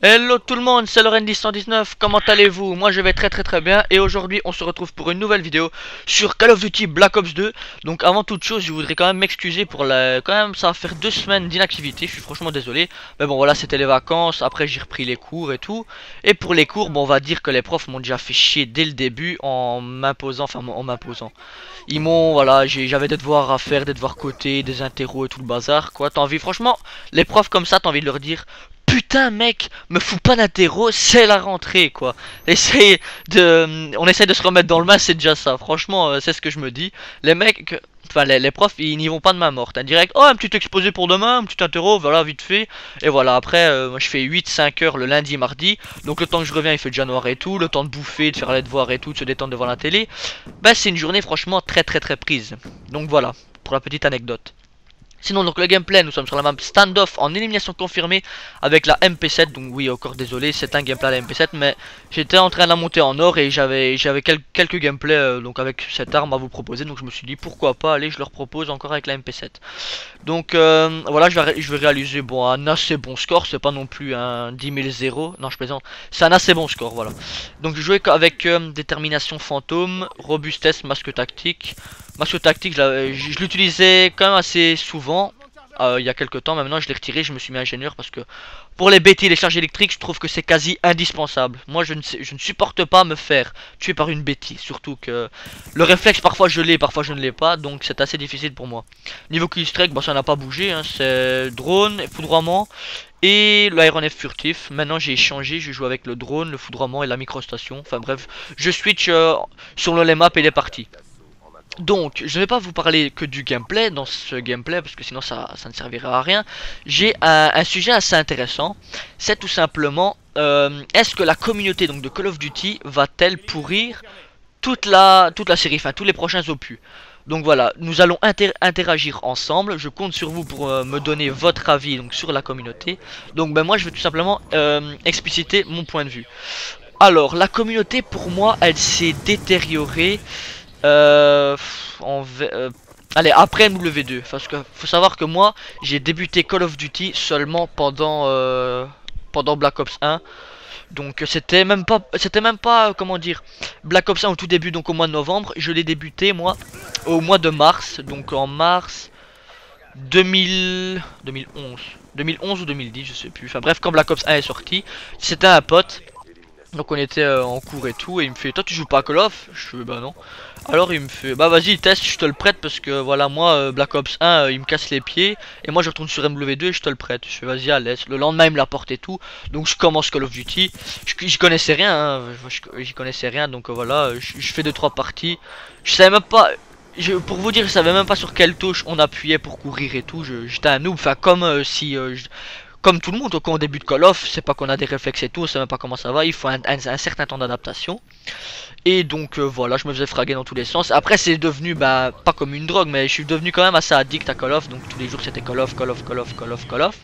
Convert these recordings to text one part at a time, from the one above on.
Hello tout le monde, c'est Loren1019, comment allez-vous? Moi je vais très bien et aujourd'hui on se retrouve pour une nouvelle vidéo sur Call of Duty Black Ops 2. Donc avant toute chose je voudrais quand même m'excuser pour la... Quand même ça va faire 2 semaines d'inactivité, je suis franchement désolé. Mais bon voilà, c'était les vacances, après j'ai repris les cours et tout. Et pour les cours, bon on va dire que les profs m'ont déjà fait chier dès le début en m'imposant, Ils m'ont, voilà, j'avais des devoirs à faire, des devoirs cotés, des interros et tout le bazar quoi. T'as envie, franchement, les profs comme ça, t'as envie de leur dire: putain mec, me fous pas d'interro, c'est la rentrée quoi. On essaye de se remettre dans le bain, c'est déjà ça. Franchement, c'est ce que je me dis. Les mecs, enfin les profs, ils n'y vont pas de main morte. Direct, oh un petit exposé pour demain, un petit interro, voilà vite fait. Et voilà, après, moi je fais 8-5 heures le lundi, mardi. Donc le temps que je reviens, il fait déjà noir et tout. Le temps de bouffer, de faire les devoirs et tout, de se détendre devant la télé. Bah c'est une journée franchement très prise. Donc voilà, pour la petite anecdote. Sinon donc le gameplay, nous sommes sur la map standoff en élimination confirmée avec la MP7. Donc oui, encore désolé, c'est un gameplay à la MP7, mais j'étais en train de la monter en or et j'avais quelques gameplays donc avec cette arme à vous proposer. Donc je me suis dit pourquoi pas, allez je leur propose encore avec la MP7. Donc voilà, je vais réaliser bon un assez bon score, c'est pas non plus un 10 000 non je plaisante, c'est un assez bon score, voilà. Donc je jouais avec détermination fantôme, robustesse, masque tactique. Masque tactique, je l'utilisais quand même assez souvent il y a quelques temps. Maintenant je l'ai retiré, je me suis mis ingénieur parce que pour les BT, les charges électriques, je trouve que c'est quasi indispensable. Moi je ne supporte pas me faire tuer par une BT, surtout que le réflexe parfois je l'ai, parfois je ne l'ai pas, donc c'est assez difficile pour moi. Niveau killstreak, bon, ça n'a pas bougé, hein, c'est drone, foudroiement et l'aéronef furtif. Maintenant j'ai changé, je joue avec le drone, le foudroiement et la microstation. Enfin bref, je switch sur le map et les parties. Donc, je ne vais pas vous parler que du gameplay dans ce gameplay parce que sinon ça ne servirait à rien. J'ai un sujet assez intéressant. C'est tout simplement est-ce que la communauté donc de Call of Duty va-t-elle pourrir toute la série, enfin tous les prochains opus. Donc voilà, nous allons interagir ensemble. Je compte sur vous pour me donner votre avis donc sur la communauté. Donc ben moi je vais tout simplement expliciter mon point de vue. Alors la communauté pour moi elle s'est détériorée euh, allez, après MW2, parce que faut savoir que moi j'ai débuté Call of Duty seulement pendant Black Ops 1. Donc c'était même pas comment dire, Black Ops 1 au tout début, donc au mois de novembre. Je l'ai débuté moi au mois de mars, donc en mars 2011 ou 2010, je sais plus. Enfin bref, quand Black Ops 1 est sorti, c'était un pote. Donc on était en cours et tout, et il me fait: toi tu joues pas à Call of? Je fais bah non. Alors il me fait: bah vas-y teste, je te le prête parce que voilà moi Black Ops 1 il me casse les pieds et moi je retourne sur MW2 et je te le prête. Je fais vas-y à l'aise. Le lendemain il me l'apporte et tout, donc je commence Call of Duty. J'y connaissais rien, hein. J'y connaissais rien, donc voilà, je fais 2-3 parties. Je savais même pas, pour vous dire, je savais même pas sur quelle touche on appuyait pour courir et tout. J'étais un noob, enfin comme si comme tout le monde, quand on débute Call of, c'est pas qu'on a des réflexes et tout, on sait même pas comment ça va, il faut un certain temps d'adaptation. Et donc voilà, je me faisais fraguer dans tous les sens. Après c'est devenu bah pas comme une drogue, mais je suis devenu quand même assez addict à Call of. Donc tous les jours c'était Call of, Call of, Call of, Call of, Call of.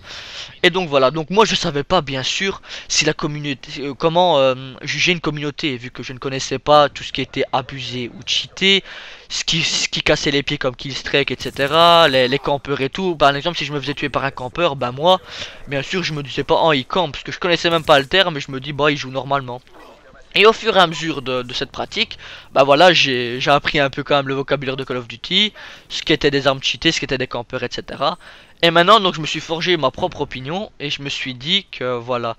Et donc voilà, donc moi je savais pas bien sûr si la communauté, comment juger une communauté, vu que je ne connaissais pas tout ce qui était abusé ou cheaté, ce qui cassait les pieds comme Killstrike, etc. Les campeurs et tout. Par exemple, si je me faisais tuer par un campeur, bah moi, bien sûr je me disais pas oh il campe, parce que je connaissais même pas le terme, mais je me dis bah il joue normalement. Et au fur et à mesure de cette pratique, bah voilà, j'ai appris un peu quand même le vocabulaire de Call of Duty, ce qui était des armes cheatées, ce qui était des campeurs, etc. Et maintenant, donc je me suis forgé ma propre opinion et je me suis dit que voilà.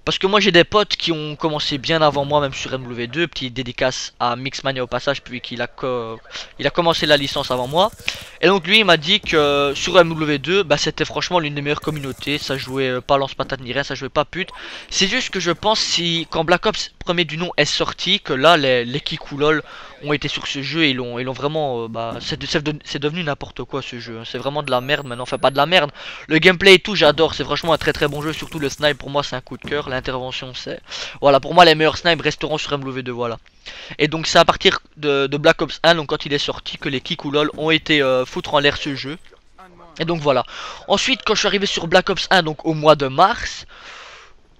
Parce que moi j'ai des potes qui ont commencé bien avant moi, même sur MW2, petite dédicace à Mixmania au passage, puis il a commencé la licence avant moi. Et donc lui il m'a dit que sur MW2 bah, c'était franchement l'une des meilleures communautés, ça jouait pas lance-patate ni rien, ça jouait pas pute. C'est juste que je pense si quand Black Ops premier du nom est sorti, que là les Kikoulol ont été sur ce jeu et ils l'ont vraiment bah, c'est devenu n'importe quoi ce jeu, c'est vraiment de la merde maintenant, enfin pas de la merde, le gameplay et tout j'adore, c'est franchement un très bon jeu, surtout le snipe pour moi c'est un coup de cœur, l'intervention c'est, voilà pour moi les meilleurs snipes resteront sur MW2, voilà. Et donc c'est à partir de Black Ops 1, donc quand il est sorti, que les Kikoulol ont été foutre en l'air ce jeu. Et donc voilà. Ensuite quand je suis arrivé sur Black Ops 1, donc au mois de mars,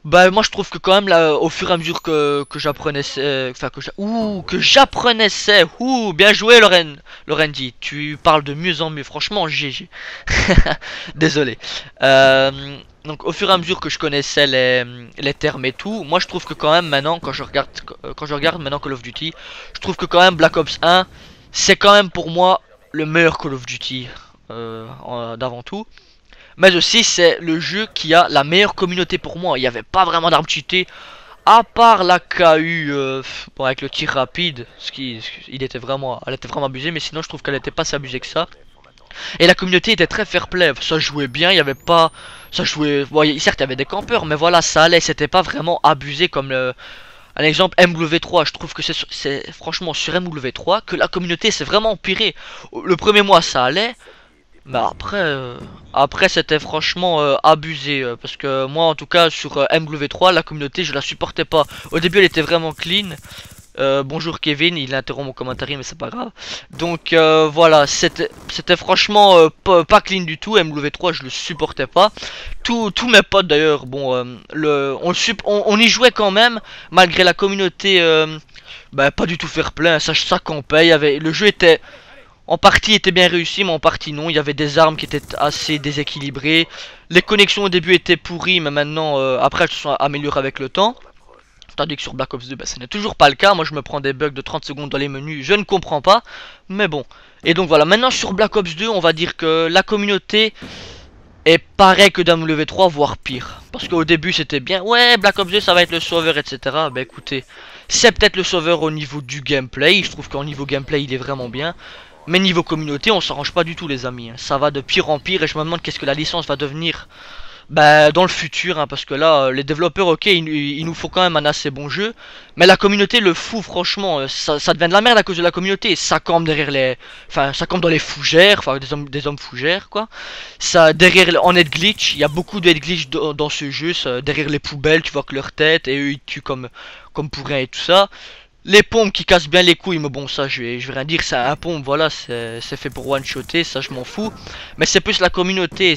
bah moi je trouve que quand même là, au fur et à mesure que j'apprenais, enfin que j'apprenais, bien joué Lorendi, tu parles de mieux en mieux, franchement GG. Désolé. Donc au fur et à mesure que je connaissais les termes et tout, moi je trouve que quand même maintenant quand je regarde maintenant Call of Duty, je trouve que quand même Black Ops 1 c'est quand même pour moi le meilleur Call of Duty d'avant tout. Mais aussi c'est le jeu qui a la meilleure communauté pour moi. Il n'y avait pas vraiment d'armes cheatées à part la KU bon, avec le tir rapide, elle était vraiment abusée, mais sinon je trouve qu'elle était pas si abusée que ça. Et la communauté était très fair play, ça jouait bien, il y avait pas, ça jouait, bon, certes il y avait des campeurs, mais voilà ça allait, c'était pas vraiment abusé comme un exemple MW3. Je trouve que c'est franchement sur MW3 que la communauté s'est vraiment empirée. Le premier mois ça allait, mais après c'était franchement abusé parce que moi en tout cas sur MW3 la communauté je la supportais pas. Au début elle était vraiment clean. Bonjour Kevin, il interrompt mon commentaire mais c'est pas grave. Donc voilà, c'était franchement pas clean du tout. MW3 je le supportais pas. Tous mes potes d'ailleurs, bon, on y jouait quand même malgré la communauté bah, pas du tout fair play. Ça campait, le jeu était en partie était bien réussi, mais en partie non. Il y avait des armes qui étaient assez déséquilibrées. Les connexions au début étaient pourries, mais maintenant, après, elles se sont améliorées avec le temps. Tandis que sur Black Ops 2, bah, ce n'est toujours pas le cas. Moi, je me prends des bugs de 30 secondes dans les menus. Je ne comprends pas. Mais bon. Et donc voilà, maintenant sur Black Ops 2, on va dire que la communauté est pareil que dans MW3, voire pire. Parce qu'au début, c'était bien. Ouais, Black Ops 2, ça va être le sauveur, etc. Bah écoutez, c'est peut-être le sauveur au niveau du gameplay. Je trouve qu'au niveau gameplay, il est vraiment bien. Mais niveau communauté, on s'arrange pas du tout les amis. Ça va de pire en pire et je me demande qu'est-ce que la licence va devenir bah, dans le futur. Parce que là, les développeurs, ok, ils nous font quand même un assez bon jeu. Mais la communauté le fout franchement. Ça devient de la merde à cause de la communauté. Ça campe derrière les... Enfin, ça campe dans les fougères. Enfin, des hommes fougères quoi. Ça, derrière, en head glitch, il y a beaucoup de head glitch dans ce jeu. Derrière les poubelles, tu vois que leur tête et eux ils tuent comme pour rien et tout ça. Les pompes qui cassent bien les couilles, mais bon ça je vais rien dire, c'est un pompe, voilà, c'est fait pour one-shotter, ça je m'en fous. Mais c'est plus la communauté,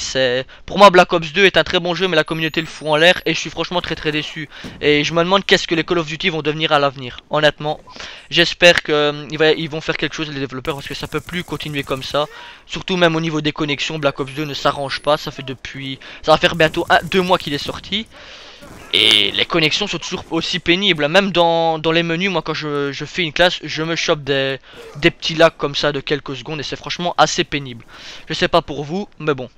pour moi Black Ops 2 est un très bon jeu, mais la communauté le fout en l'air et je suis franchement très déçu. Et je me demande qu'est-ce que les Call of Duty vont devenir à l'avenir, honnêtement. J'espère qu'ils vont faire quelque chose les développeurs parce que ça peut plus continuer comme ça. Surtout même au niveau des connexions, Black Ops 2 ne s'arrange pas, ça va faire bientôt 2 mois qu'il est sorti. Et les connexions sont toujours aussi pénibles. Même dans les menus, moi quand je fais une classe, je me chope des petits lags comme ça de quelques secondes. Et c'est franchement assez pénible. Je sais pas pour vous, mais bon.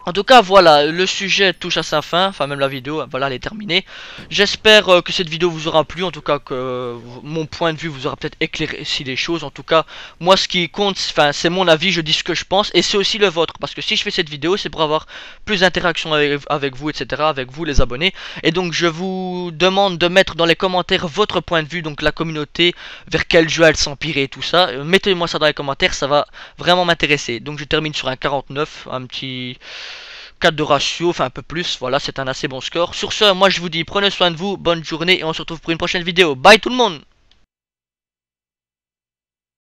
En tout cas voilà, le sujet touche à sa fin, enfin même la vidéo, voilà elle est terminée. J'espère que cette vidéo vous aura plu, en tout cas que mon point de vue vous aura peut-être éclairci les choses. En tout cas, moi ce qui compte, enfin c'est mon avis, je dis ce que je pense et c'est aussi le vôtre. Parce que si je fais cette vidéo, c'est pour avoir plus d'interaction avec vous, etc., avec vous les abonnés. Et donc je vous demande de mettre dans les commentaires votre point de vue, donc la communauté, vers quel jeu elle s'empirait et tout ça. Mettez-moi ça dans les commentaires, ça va vraiment m'intéresser. Donc je termine sur un 49, un petit... 4 de ratio, enfin un peu plus, voilà c'est un assez bon score. Sur ce, moi je vous dis prenez soin de vous, bonne journée et on se retrouve pour une prochaine vidéo. Bye tout le monde!